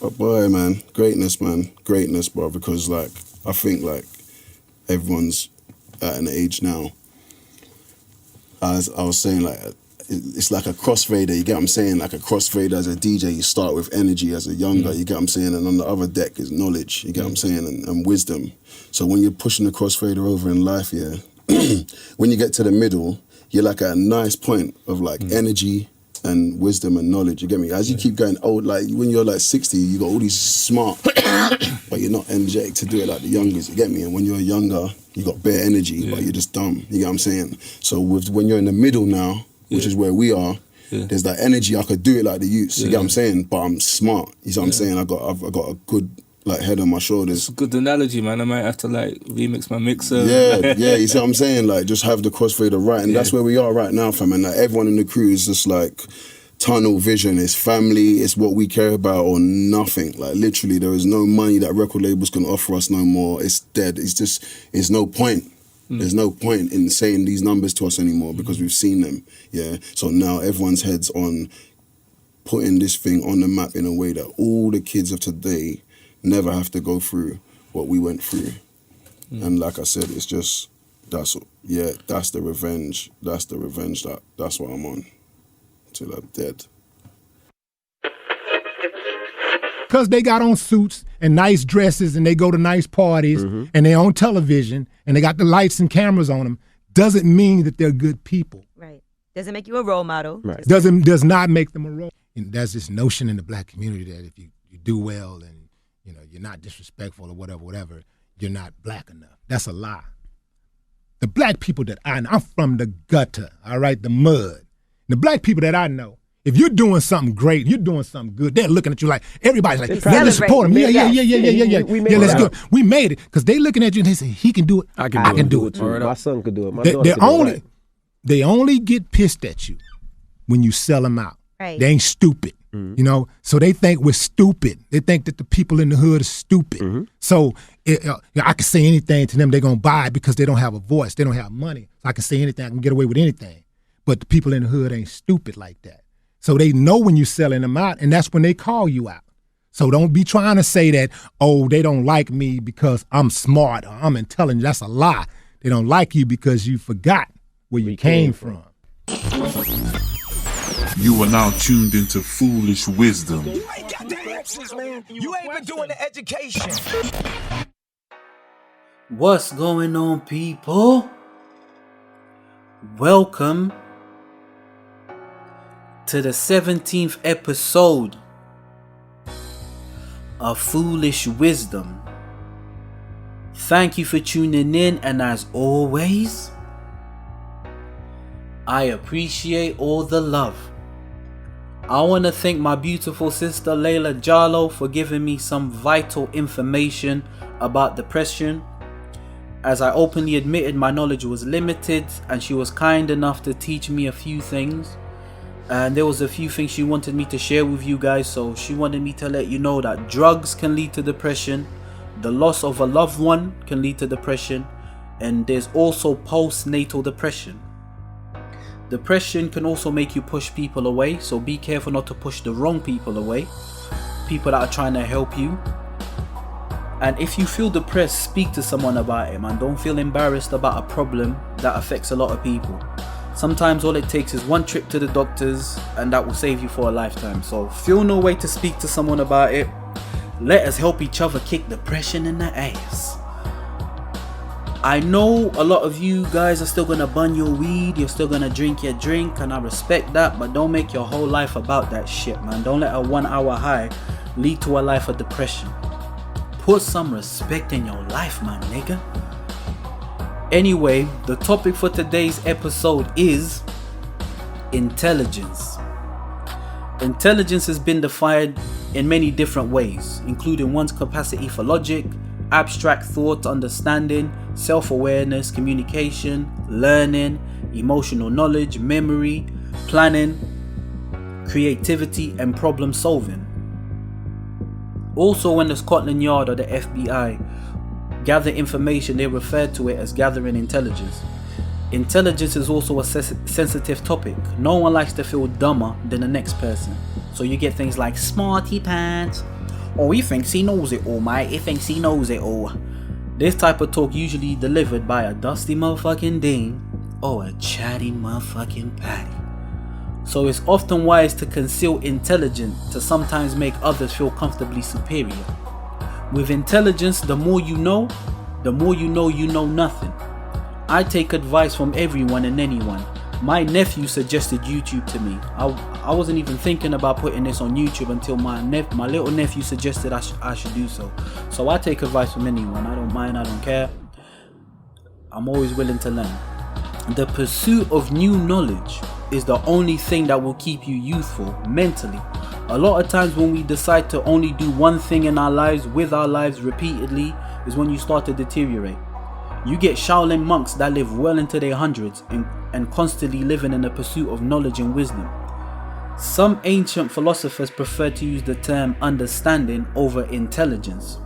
But boy, man, greatness, bro. Because like I think like everyone's at an age now. As I was saying, like it's like a crossfader. You get what I'm saying? Like a crossfader as a DJ, you start with energy as a younger. You get what I'm saying? And on the other deck is knowledge. You get what I'm saying? And wisdom. So when you're pushing the crossfader over in life, yeah, when you get to the middle, you're like at a nice point of like energy and wisdom and knowledge. You get me? As you keep going old, like when you're like 60, you got all these smart, but you're not energetic to do it like the youngest. You get me? And when you're younger, you got bare energy, but you're just dumb. You get what I'm saying? So when you're in the middle now, which is where we are, there's that energy. I could do it like the youths. You get what I'm saying? But I'm smart. You know what I'm saying? I've got a good like head on my shoulders. It's a good analogy, man. I might have to like remix my mixer. Yeah. You see what I'm saying? Like just have the crossfader right, and that's where we are right now, fam. And like everyone in the crew is just like tunnel vision. It's family. It's what we care about or nothing. Like literally, there is no money that record labels can offer us no more. It's dead. It's no point. There's no point in saying these numbers to us anymore because we've seen them. Yeah. So now everyone's head's on putting this thing on the map in a way that all the kids of today never have to go through what we went through. And like I said, it's just that's the revenge. That's what I'm on till I'm dead. Because they got on suits and nice dresses and they go to nice parties and they're on television and they got the lights and cameras on them doesn't mean that they're good people. Right. Doesn't make you a role model. Right. Does not make them a role. And there's this notion in the black community that if you do well and you're not disrespectful or whatever, you're not black enough. That's a lie. The black people that I know, I'm from the gutter, all right, the mud. The black people that I know, if you're doing something great, you're doing something good, they're looking at you like, everybody's like, let's support him. Yeah. Let's go. We made it. Because they looking at you and they say, he can do it. I can do it too. My son could do it. My daughter could do it. They only get pissed at you when you sell them out. Right. They ain't stupid. So they think we're stupid. They think that the people in the hood are stupid. So I can say anything to them, they're going to buy it because they don't have a voice. They don't have money. So I can say anything, I can get away with anything. But the people in the hood ain't stupid like that. So they know when you're selling them out, and that's when they call you out. So don't be trying to say that, oh, they don't like me because I'm smart or I'm intelligent. That's a lie. They don't like you because you forgot where you came from. You are now tuned into Foolish Wisdom. You ain't got the answers, man. You ain't been doing the education. What's going on, people? Welcome to the 17th episode of Foolish Wisdom. Thank you for tuning in, and as always, I appreciate all the love. I want to thank my beautiful sister Layla Jallo for giving me some vital information about depression. As I openly admitted, my knowledge was limited, and she was kind enough to teach me a few things. And there was a few things she wanted me to share with you guys. So she wanted me to let you know that drugs can lead to depression, the loss of a loved one can lead to depression, and there's also postnatal depression. Depression can also make you push people away, so be careful not to push the wrong people away, people that are trying to help you. And if you feel depressed, speak to someone about it, man. Don't feel embarrassed about a problem that affects a lot of people. Sometimes all it takes is one trip to the doctors and that will save you for a lifetime. So feel no way to speak to someone about it. Let us help each other kick depression in the ass. I know a lot of you guys are still gonna bun your weed, you're still gonna drink your drink, and I respect that, but don't make your whole life about that shit, man. Don't let a 1 hour high lead to a life of depression. Put some respect in your life, my nigga. Anyway, the topic for today's episode is intelligence. Intelligence has been defined in many different ways, including one's capacity for logic, abstract thought, understanding, self-awareness, communication, learning, emotional knowledge, memory, planning, creativity, and problem solving. Also, when the Scotland Yard or the FBI gather information, they refer to it as gathering intelligence. Intelligence is also a sensitive topic. No one likes to feel dumber than the next person. So you get things like smarty pants, Oh, he thinks he knows it all, mate. He thinks he knows it all. This type of talk usually delivered by a dusty motherfucking Dean or a chatty motherfucking Patty. So it's often wise to conceal intelligence to sometimes make others feel comfortably superior. With intelligence, the more you know you know nothing. I take advice from everyone and anyone. My nephew suggested YouTube to me. I wasn't even thinking about putting this on YouTube until my little nephew suggested I should do so. So I take advice from anyone. I don't mind, I don't care. I'm always willing to learn. The pursuit of new knowledge is the only thing that will keep you youthful mentally. A lot of times when we decide to only do one thing in our lives with our lives repeatedly is when you start to deteriorate. You get Shaolin monks that live well into their hundreds and constantly living in the pursuit of knowledge and wisdom. Some ancient philosophers prefer to use the term understanding over intelligence.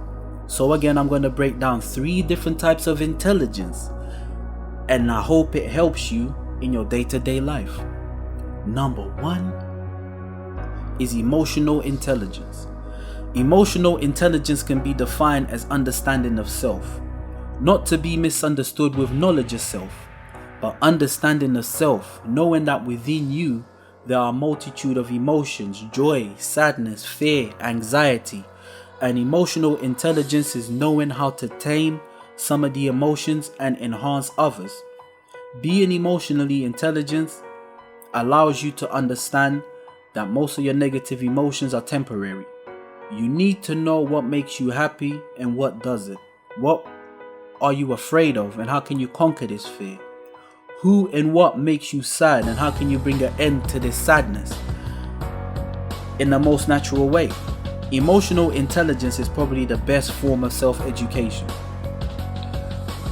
So again, I'm going to break down 3 different types of intelligence, and I hope it helps you in your day-to-day life. Number 1 is emotional intelligence. Emotional intelligence can be defined as understanding of self, not to be misunderstood with knowledge of self, but understanding of self, knowing that within you there are a multitude of emotions: joy, sadness, fear, anxiety. And emotional intelligence is knowing how to tame some of the emotions and enhance others. Being emotionally intelligent allows you to understand that most of your negative emotions are temporary. You need to know what makes you happy and what doesn't. What are you afraid of and how can you conquer this fear? Who and what makes you sad and how can you bring an end to this sadness in the most natural way? Emotional intelligence is probably the best form of self-education.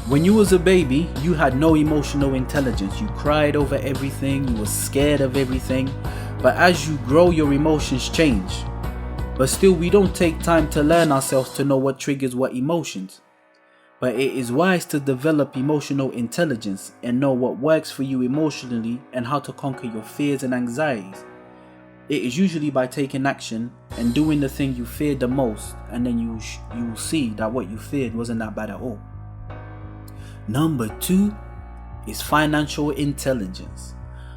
When you was a baby, you had no emotional intelligence. You cried over everything, you were scared of everything. But as you grow, your emotions change. But still, we don't take time to learn ourselves to know what triggers what emotions. But it is wise to develop emotional intelligence and know what works for you emotionally and how to conquer your fears and anxieties. It is usually by taking action and doing the thing you feared the most, and then you will see that what you feared wasn't that bad at all. Number 2 is financial intelligence.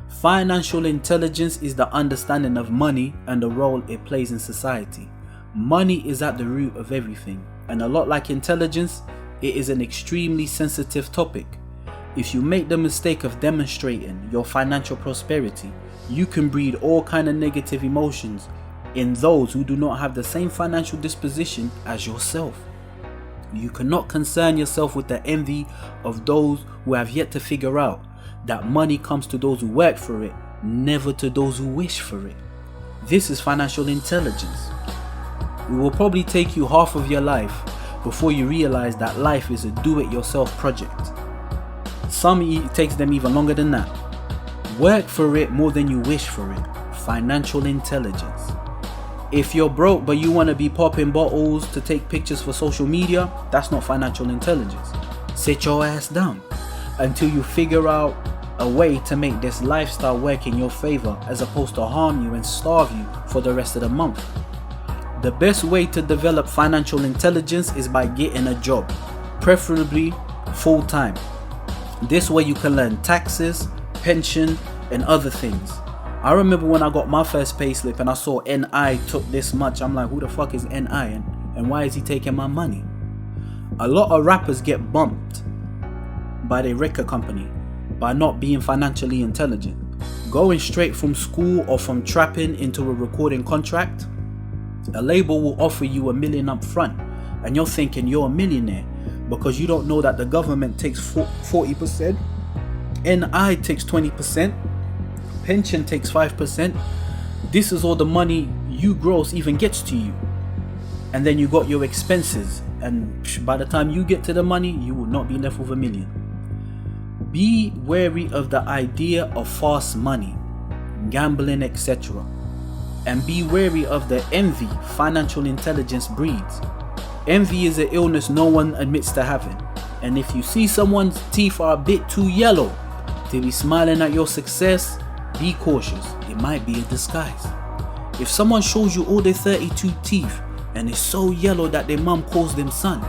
Financial intelligence is the understanding of money and the role it plays in society. Money is at the root of everything, and a lot like intelligence, it is an extremely sensitive topic. If you make the mistake of demonstrating your financial prosperity, you can breed all kind of negative emotions in those who do not have the same financial disposition as yourself. You cannot concern yourself with the envy of those who have yet to figure out that money comes to those who work for it, never to those who wish for it. This is financial intelligence. It will probably take you half of your life before you realize that life is a do-it-yourself project. Some it takes them even longer than that. Work for it more than you wish for it. Financial intelligence. If you're broke but you want to be popping bottles to take pictures for social media, that's not financial intelligence. Sit your ass down until you figure out a way to make this lifestyle work in your favor as opposed to harm you and starve you for the rest of the month. The best way to develop financial intelligence is by getting a job, preferably full-time. This way you can learn taxes, pension, and other things. I remember when I got my first payslip and I saw NI took this much. I'm like, who the fuck is NI and why is he taking my money? A lot of rappers get bumped by their record company by not being financially intelligent. Going straight from school or from trapping into a recording contract, a label will offer you $1 million up front and you're thinking you're a millionaire because you don't know that the government takes 40%, NI takes 20%, pension takes 5%. This is all the money you gross even gets to you. And then you got your expenses, and by the time you get to the money, you will not be left with $1 million. Be wary of the idea of fast money, gambling, etc. And be wary of the envy financial intelligence breeds. Envy is an illness no one admits to having. And if you see someone's teeth are a bit too yellow to be smiling at your success, be cautious. It might be a disguise. If someone shows you all their 32 teeth and is so yellow that their mum calls them son.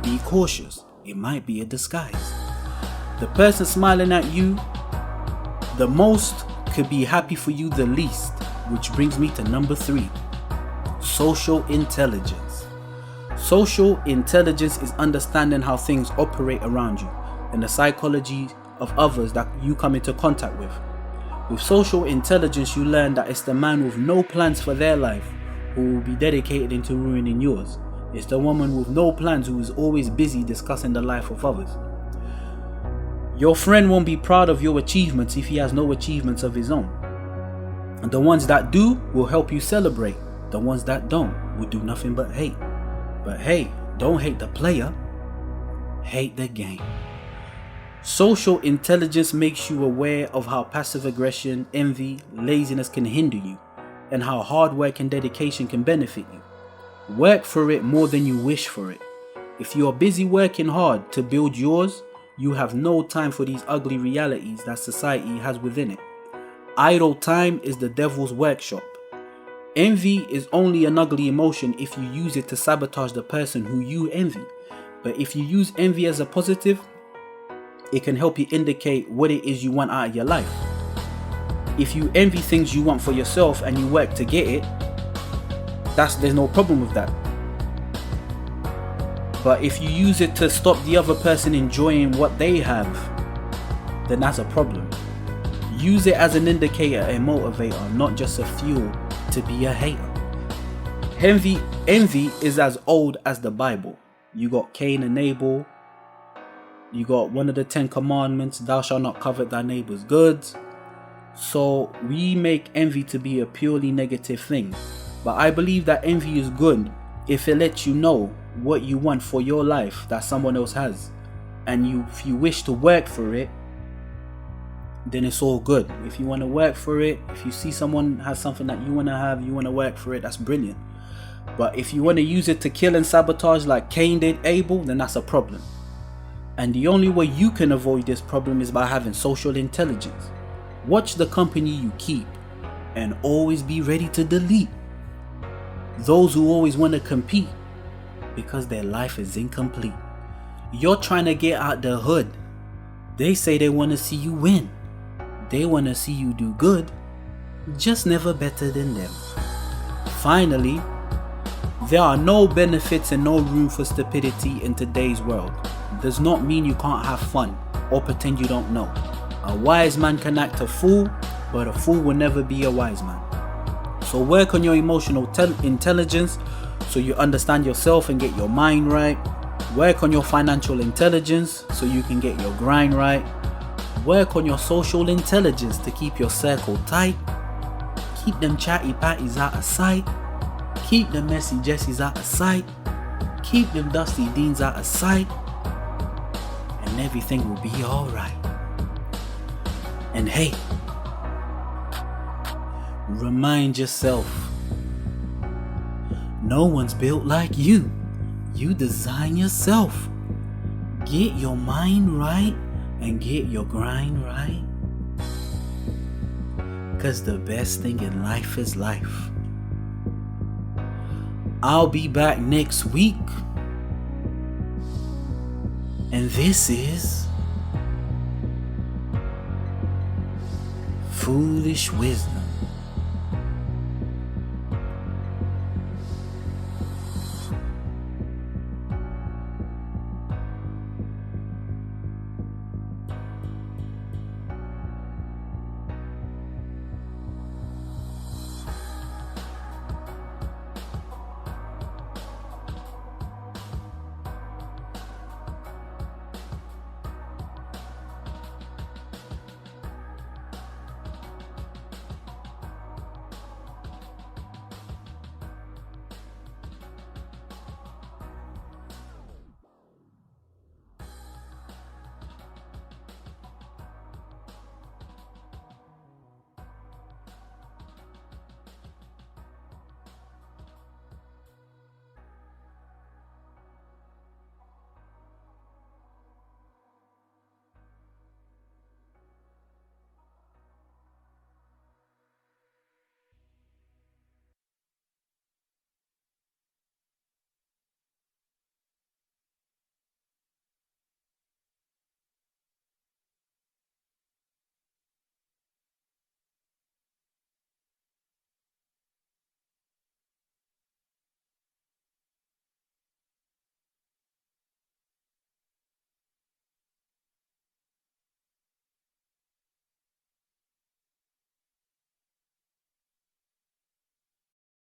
Be cautious, it might be a disguise. The person smiling at you the most could be happy for you the least, which brings me to number 3. Social intelligence. Social intelligence is understanding how things operate around you and the psychology of others that you come into contact with. With social intelligence, you learn that it's the man with no plans for their life who will be dedicated into ruining yours. It's the woman with no plans who is always busy discussing the life of others. Your friend won't be proud of your achievements if he has no achievements of his own. And the ones that do will help you celebrate. The ones that don't will do nothing but hate. But hey, don't hate the player, hate the game. Social intelligence makes you aware of how passive aggression, envy, laziness can hinder you, and how hard work and dedication can benefit you. Work for it more than you wish for it. If you are busy working hard to build yours, you have no time for these ugly realities that society has within it. Idle time is the devil's workshop. Envy is only an ugly emotion if you use it to sabotage the person who you envy. But if you use envy as a positive, it can help you indicate what it is you want out of your life. If you envy things you want for yourself and you work to get it, there's no problem with that. But if you use it to stop the other person enjoying what they have, then that's a problem. Use it as an indicator and motivator, not just a fuel to be a hater. Envy is as old as the Bible. You got Cain and Abel. You got one of the 10 commandments, thou shalt not covet thy neighbor's goods. So we make envy to be a purely negative thing. But I believe that envy is good if it lets you know what you want for your life that someone else has. And if you wish to work for it, then it's all good. If you want to work for it, if you see someone has something that you want to have, you want to work for it, that's brilliant. But if you want to use it to kill and sabotage like Cain did Abel, then that's a problem. And the only way you can avoid this problem is by having social intelligence. Watch the company you keep and always be ready to delete those who always want to compete because their life is incomplete. You're trying to get out the hood. They say they want to see you win. They want to see you do good, just never better than them. Finally, there are no benefits and no room for stupidity in today's world. Does not mean you can't have fun or pretend you don't know. A wise man can act a fool, but a fool will never be a wise man. So work on your emotional intelligence so you understand yourself and get your mind right. Work on your financial intelligence so you can get your grind right. Work on your social intelligence to keep your circle tight. Keep them chatty patties out of sight. Keep the messy Jessies out of sight. Keep them dusty Deans out of sight. And everything will be alright. And hey, remind yourself, no one's built like you. You design yourself. Get your mind right and get your grind right. Cause the best thing in life is life. I'll be back next week. And this is Foolish Wisdom.